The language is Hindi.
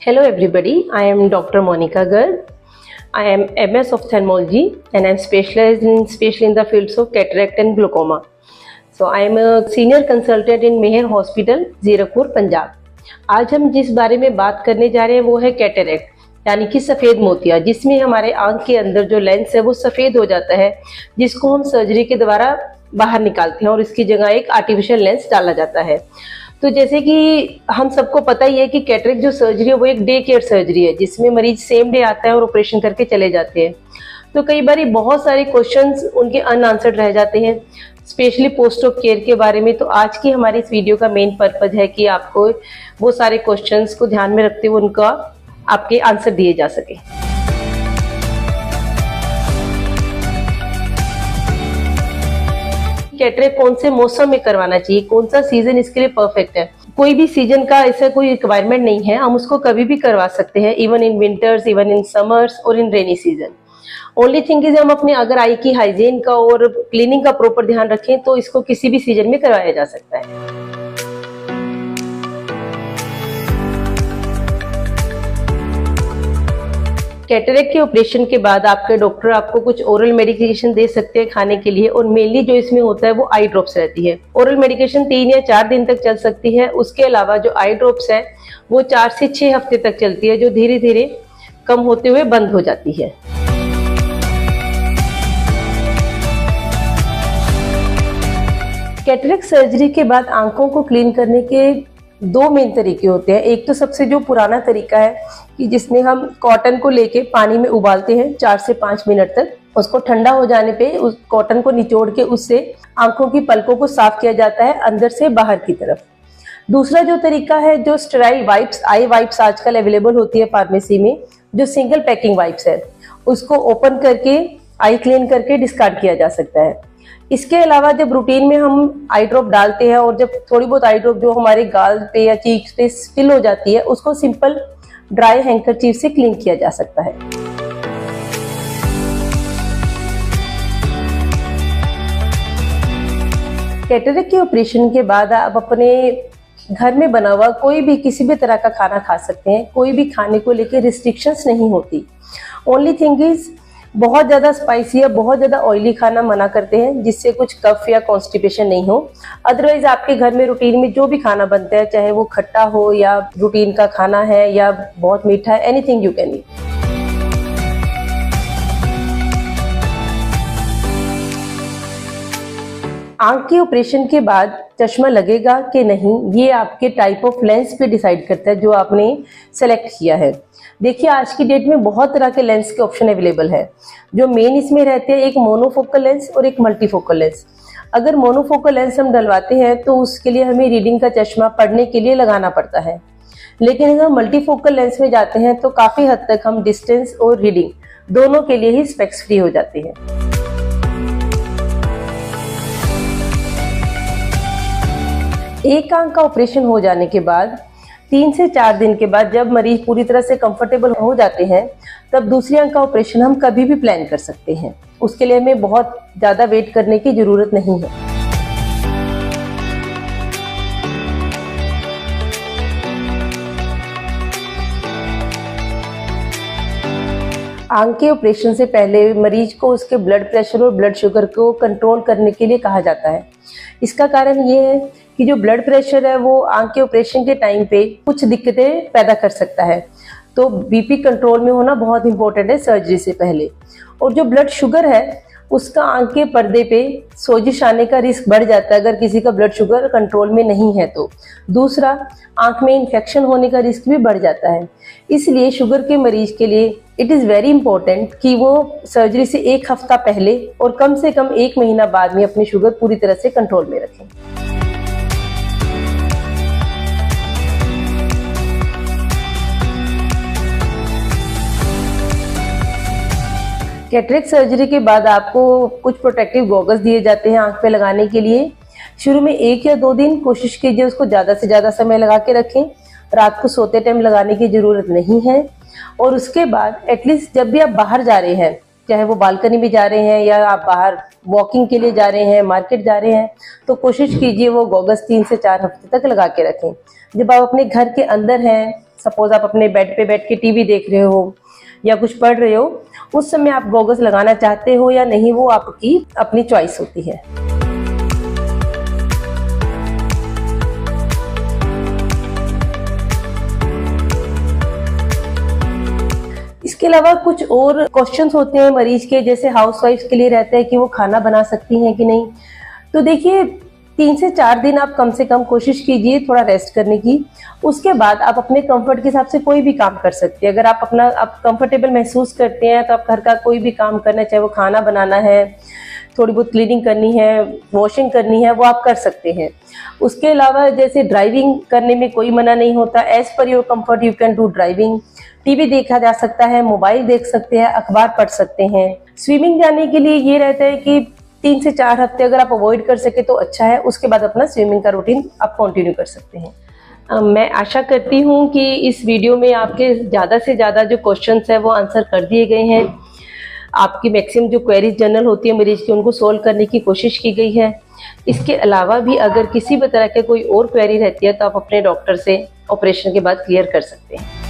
Hello everybody, I am Dr. Monica Garg. I am MS Ophthalmology and I am specialized in the fields of cataract and glaucoma. So I am a senior consultant in Meher Hospital, Zirakpur, Punjab. आज हम जिस बारे में बात करने जा रहे हैं वो है कैटरेक्ट यानी कि सफ़ेद मोतिया, जिसमें हमारे आंख के अंदर जो लेंस है वो सफ़ेद हो जाता है, जिसको हम सर्जरी के द्वारा बाहर निकालते हैं और इसकी जगह एक आर्टिफिशियल लेंस डाला जाता है। तो जैसे कि हम सबको पता ही है कि कैटरेक्ट जो सर्जरी है वो एक डे केयर सर्जरी है, जिसमें मरीज सेम डे आता है और ऑपरेशन करके चले जाते हैं। तो कई बार बहुत सारे क्वेश्चंस उनके अनआंसर्ड रह जाते हैं, स्पेशली पोस्ट ऑफ केयर के बारे में। तो आज की हमारी इस वीडियो का मेन पर्पज है कि आपको वो सारे क्वेश्चंस को ध्यान में रखते हुए उनका आपके आंसर दिए जा सके। कैटरेक्ट कौन से मौसम में करवाना चाहिए, कौन सा सीजन इसके लिए परफेक्ट है? कोई भी सीजन का ऐसा कोई रिक्वायरमेंट नहीं है, हम उसको कभी भी करवा सकते हैं, even in winters, even in summers और in rainy season. Only thing is हम अपने अगर आई की हाइजीन का और क्लीनिंग का प्रॉपर ध्यान रखें तो इसको किसी भी सीजन में करवाया जा सकता है। कैटरेक्ट के ऑपरेशन के बाद आपके डॉक्टर आपको कुछ ओरल मेडिकेशन दे सकते हैं खाने के लिए, और मेनली जो इसमें होता है वो आई ड्रॉप्स रहती है। ओरल मेडिकेशन 3 या 4 दिन तक चल सकती है। उसके अलावा जो आई ड्रॉप्स है वो 4 से 6 हफ्ते तक चलती है, जो धीरे धीरे कम होते हुए बंद हो जाती है। कैटरेक्ट सर्जरी के बाद आंखों को क्लीन करने के 2 मेन तरीके होते हैं। एक तो सबसे जो पुराना तरीका है कि जिसमें हम कॉटन को लेके पानी में उबालते हैं 4 से 5 मिनट तक, उसको ठंडा हो जाने पे उस कॉटन को निचोड़ के उससे आंखों की पलकों को साफ किया जाता है अंदर से बाहर की तरफ। दूसरा जो तरीका है जो स्टेराइल वाइप्स, आई वाइप्स आजकल अवेलेबल होती है फार्मेसी में, जो सिंगल पैकिंग वाइप्स है, उसको ओपन करके आई क्लीन करके डिस्कार्ड किया जा सकता है। इसके अलावा जब रूटीन में हम आई ड्रॉप डालते हैं और जब थोड़ी बहुत आई ड्रॉप जो हमारे गाल पे या चीक्स पे स्पिल हो जाती है, उसको सिंपल ड्राई हैंकरचीफ से क्लीन किया जा सकता है। कैटरेक्ट के ऑपरेशन के बाद आप अपने घर में बना हुआ कोई भी किसी भी तरह का खाना खा सकते हैं, कोई भी खाने को लेकर रिस्ट्रिक्शंस नहीं होती। ओनली थिंग इज बहुत ज़्यादा स्पाइसी या बहुत ज़्यादा ऑयली खाना मना करते हैं, जिससे कुछ कफ या कॉन्स्टिपेशन नहीं हो। अदरवाइज आपके घर में रूटीन में जो भी खाना बनता है, चाहे वो खट्टा हो या रूटीन का खाना है या बहुत मीठा है, एनीथिंग यू कैन ईट। आंख के ऑपरेशन के बाद चश्मा लगेगा कि नहीं, ये आपके टाइप ऑफ लेंस पे डिसाइड करता है जो आपने सेलेक्ट किया है। देखिए आज की डेट में बहुत तरह के लेंस के ऑप्शन अवेलेबल है। जो मेन इसमें रहते हैं एक मोनोफोकल लेंस और एक मल्टीफोकल लेंस। अगर मोनोफोकल लेंस हम डलवाते हैं तो उसके लिए हमें रीडिंग का चश्मा पढ़ने के लिए लगाना पड़ता है, लेकिन अगर हम मल्टीफोकल लेंस में जाते हैं तो काफ़ी हद तक हम डिस्टेंस और रीडिंग दोनों के लिए ही स्पेक्स फ्री हो जाते हैं। एक आंख का ऑपरेशन हो जाने के बाद 3 से 4 दिन के बाद जब मरीज पूरी तरह से कंफर्टेबल हो जाते हैं, तब दूसरी आंख का ऑपरेशन हम कभी भी प्लान कर सकते हैं। उसके लिए हमें बहुत ज़्यादा वेट करने की ज़रूरत नहीं है। आंख के ऑपरेशन से पहले मरीज को उसके ब्लड प्रेशर और ब्लड शुगर को कंट्रोल करने के लिए कहा जाता है। इसका कारण ये है कि जो ब्लड प्रेशर है वो आंख के ऑपरेशन के टाइम पे कुछ दिक्कतें पैदा कर सकता है, तो बीपी कंट्रोल में होना बहुत इंपॉर्टेंट है सर्जरी से पहले। और जो ब्लड शुगर है उसका आंख के पर्दे पे सोजिश आने का रिस्क बढ़ जाता है अगर किसी का ब्लड शुगर कंट्रोल में नहीं है तो। दूसरा, आंख में इन्फेक्शन होने का रिस्क भी बढ़ जाता है। इसलिए शुगर के मरीज के लिए इट इज़ वेरी इंपॉर्टेंट कि वो सर्जरी से 1 हफ्ता पहले और कम से कम 1 महीना बाद में अपनी शुगर पूरी तरह से कंट्रोल में रखें। कैटरेक्ट सर्जरी के बाद आपको कुछ प्रोटेक्टिव गॉगल्स दिए जाते हैं आंख पे लगाने के लिए। शुरू में 1 या 2 दिन कोशिश कीजिए उसको ज़्यादा से ज़्यादा समय लगा के रखें। रात को सोते टाइम लगाने की ज़रूरत नहीं है। और उसके बाद एटलीस्ट जब भी आप बाहर जा रहे हैं, चाहे वो बालकनी में जा रहे हैं या आप बाहर वॉकिंग के लिए जा रहे हैं, मार्केट जा रहे हैं, तो कोशिश कीजिए वो गॉगल्स 3 से 4 हफ्ते तक लगा के रखें। जब आप अपने घर के अंदर हैं सपोज आप अपने बेड पे बैठ के टीवी देख रहे हो या कुछ पढ़ रहे हो, उस समय आप गॉगल्स लगाना चाहते हो या नहीं, वो आपकी अपनी चॉइस होती है। इसके अलावा कुछ और क्वेश्चंस होते हैं मरीज के, जैसे हाउसवाइफ्स के लिए रहता है कि वो खाना बना सकती हैं कि नहीं। तो देखिए 3 से 4 दिन आप कम से कम कोशिश कीजिए थोड़ा रेस्ट करने की। उसके बाद आप अपने कंफर्ट के हिसाब से कोई भी काम कर सकते हैं। अगर आप कंफर्टेबल महसूस करते हैं तो आप घर का कोई भी काम करना, चाहे वो खाना बनाना है, थोड़ी बहुत क्लीनिंग करनी है, वॉशिंग करनी है, वो आप कर सकते हैं। उसके अलावा जैसे ड्राइविंग करने में कोई मना नहीं होता, as per your comfort you can do driving. TV देखा जा सकता है, मोबाइल देख सकते हैं, अखबार पढ़ सकते हैं। स्विमिंग जाने के लिए ये रहता है कि 3 से 4 हफ्ते अगर आप अवॉइड कर सके तो अच्छा है, उसके बाद अपना स्विमिंग का रूटीन आप कंटिन्यू कर सकते हैं। मैं आशा करती हूँ कि इस वीडियो में आपके ज़्यादा से ज़्यादा जो क्वेश्चंस है वो आंसर कर दिए गए हैं। आपकी मैक्सिमम जो क्वेरीज जनरल होती है मरीज की, उनको सोल्व करने की कोशिश की गई है। इसके अलावा भी अगर किसी भी तरह के कोई और क्वेरी रहती है तो आप अपने डॉक्टर से ऑपरेशन के बाद क्लियर कर सकते हैं।